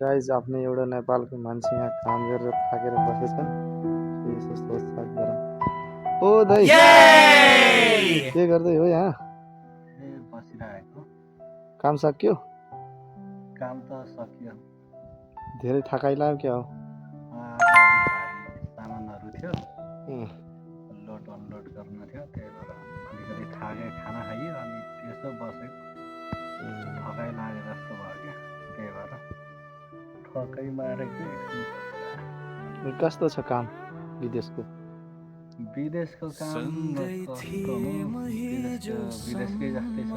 Guys आफ्नै एउटा नेपालको मान्छे यहाँ काम गरेर थाकेर बसेछन्। यसो सोचसाच गरौँ। ओ दाइ के गर्दै हो यहाँ? बसिरहेको। काम सकियो? काम त सकियो। धेरै थकाइ लाग्यो क्या हो? सामानहरू थियो, लोड अनलोड गर्नु थियो, त्यही भएर अलिकति थाके। खाना खाइयो अनि यसो बसेको, थकाइ लागे जस्तो भयो क्या, त्यही भएर ठक्कै मारेको। कस्तो छ काम विदेशको? विदेशको काम कस्तो हो? विदेशकै जस्तै छ।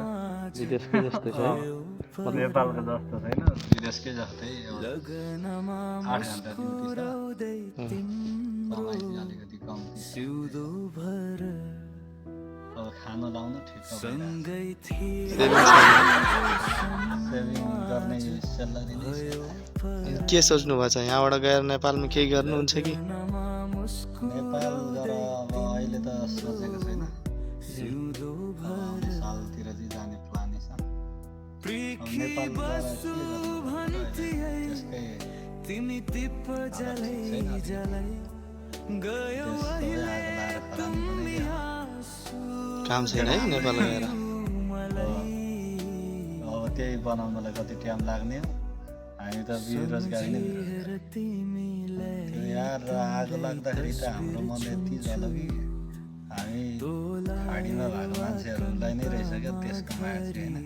विदेशकै जस्तै छ है? नेपालको जस्तो छैन, विदेशकै जस्तै। 8 घन्टा ड्युटी छ, कमाइ चाहिँ अलिकति कम्ती छ। अब खानु लाउनु ठिक सेभिङ गर्ने सेलरी नै छ। के सोच्नु भएको छ यहाँबाट गएर नेपालमा केही गर्नुहुन्छ कि? नेपाल गएर अब अहिले त सोचेको छैन, आउने सालतिर चाहिँ जाने प्लानै छ। अब नेपाल गएर के गर्नु, त्यसकै छैन, काम छैन है नेपाल गएर? अब त्यही बनाउनलाई कति टाइम लाग्ने हो? हामी त बेरोजगारी नै त्यो यार आगो लाग्दाखेरि त हाम्रो मन यति जल्यो कि हामी खाडीमा भएको मान्छेहरूलाई नै रहेछ क्या त्यसको माया चाहिँ होइन।